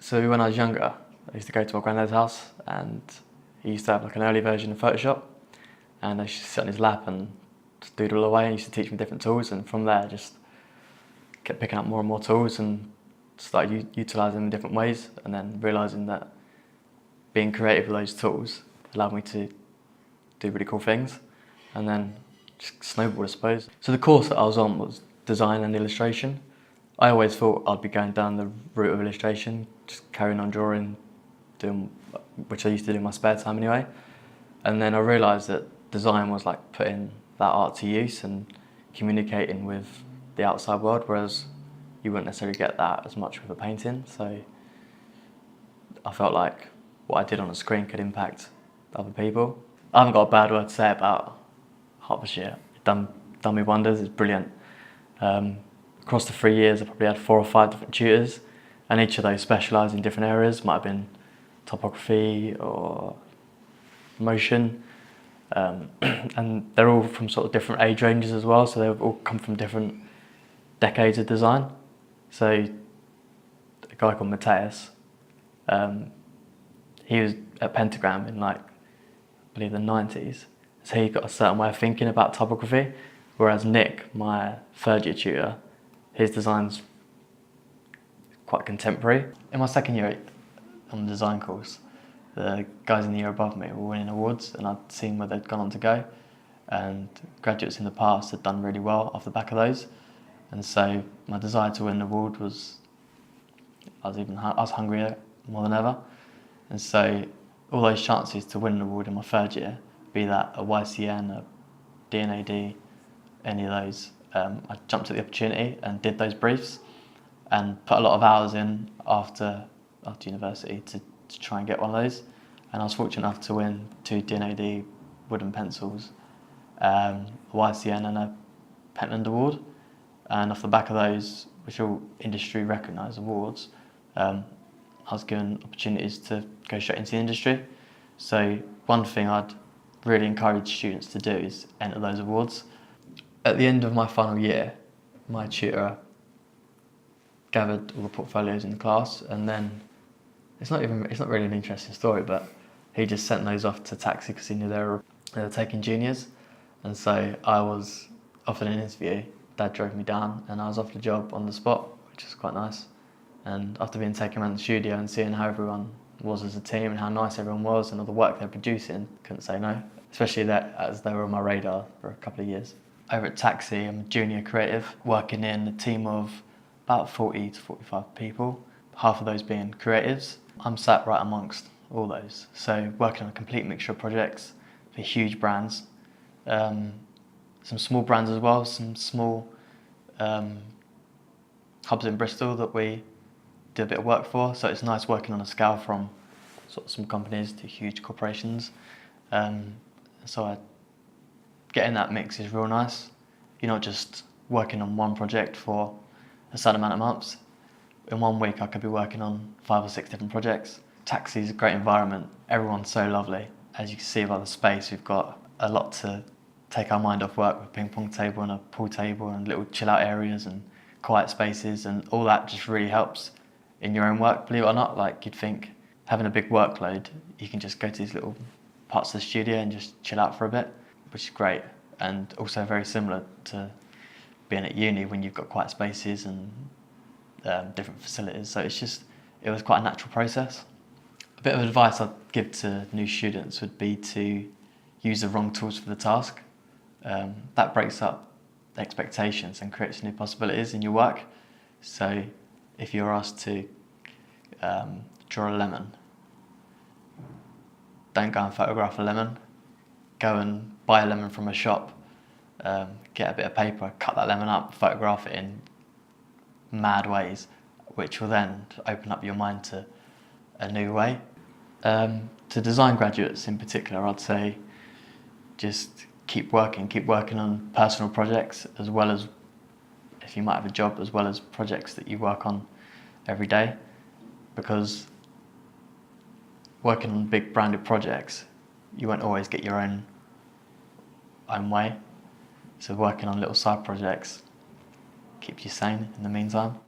So when I was younger, I used to go to my granddad's house, and he used to have like an early version of Photoshop, and I used to sit on his lap and just doodle away. And he used to teach me different tools, and from there I just kept picking up more and more tools and started utilising them in different ways, and then realising that being creative with those tools allowed me to do really cool things, and then just snowballed, I suppose. So the course that I was on was design and illustration. I always thought I'd be going down the route of illustration, just carrying on drawing, which I used to do in my spare time anyway. And then I realised that design was like putting that art to use and communicating with the outside world, whereas you wouldn't necessarily get that as much with a painting. So I felt like what I did on a screen could impact other people. I haven't got a bad word to say about Hertfordshire. It's done me wonders. It's brilliant. Across the 3 years, I probably had 4 or 5 different tutors, and each of those specialise in different areas. Might have been topography or motion, and they're all from sort of different age ranges as well. So they've all come from different decades of design. So a guy called Matthias, he was at Pentagram in like, I believe the 90s. So he got a certain way of thinking about topography, whereas Nick, my third year tutor, his design's quite contemporary. In my second year on the design course, the guys in the year above me were winning awards, and I'd seen where they'd gone on to go, and graduates in the past had done really well off the back of those. And so my desire to win an award was, I was hungrier more than ever. And so all those chances to win an award in my third year, be that a YCN, a DNAD, any of those, I jumped at the opportunity and did those briefs and put a lot of hours in after university to try and get one of those. And I was fortunate enough to win 2 DNAD wooden pencils, a YCN and a Pentland Award. And off the back of those, which are all industry recognised awards, I was given opportunities to go straight into the industry. So one thing I'd really encourage students to do is enter those awards. At the end of my final year, my tutor gathered all the portfolios in the class, and then it's not really an interesting story, but he just sent those off to Taxi because he knew they were taking juniors. And so I was offered an interview. Dad drove me down, and I was offered a job on the spot, which is quite nice. And after being taken around the studio and seeing how everyone was as a team and how nice everyone was and all the work they're producing, couldn't say no, especially that as they were on my radar for a couple of years. Over at Taxi, I'm a junior creative, working in a team of about 40 to 45 people, half of those being creatives. I'm sat right amongst all those, so working on a complete mixture of projects for huge brands, some small brands as well, some small hubs in Bristol that we do a bit of work for, so it's nice working on a scale from sort of some companies to huge corporations. So getting that mix is real nice. You're not just working on one project for a certain amount of months. In 1 week I could be working on 5 or 6 different projects. Taxi's a great environment, everyone's so lovely. As you can see by the space, we've got a lot to take our mind off work, with a ping pong table and a pool table and little chill out areas and quiet spaces, and all that just really helps in your own work, believe it or not. Like, you'd think having a big workload, you can just go to these little parts of the studio and just chill out for a bit, which is great, and also very similar to being at uni when you've got quiet spaces and different facilities. So it was quite a natural process. A bit of advice I'd give to new students would be to use the wrong tools for the task. That breaks up expectations and creates new possibilities in your work. So if you're asked to draw a lemon, don't go and photograph a lemon. Go and buy a lemon from a shop, get a bit of paper, cut that lemon up, photograph it in mad ways, which will then open up your mind to a new way. To design graduates in particular, I'd say just keep working on personal projects, as well as, if you might have a job, as well as projects that you work on every day, because working on big branded projects, you won't always get your own way. So working on little side projects keeps you sane in the meantime.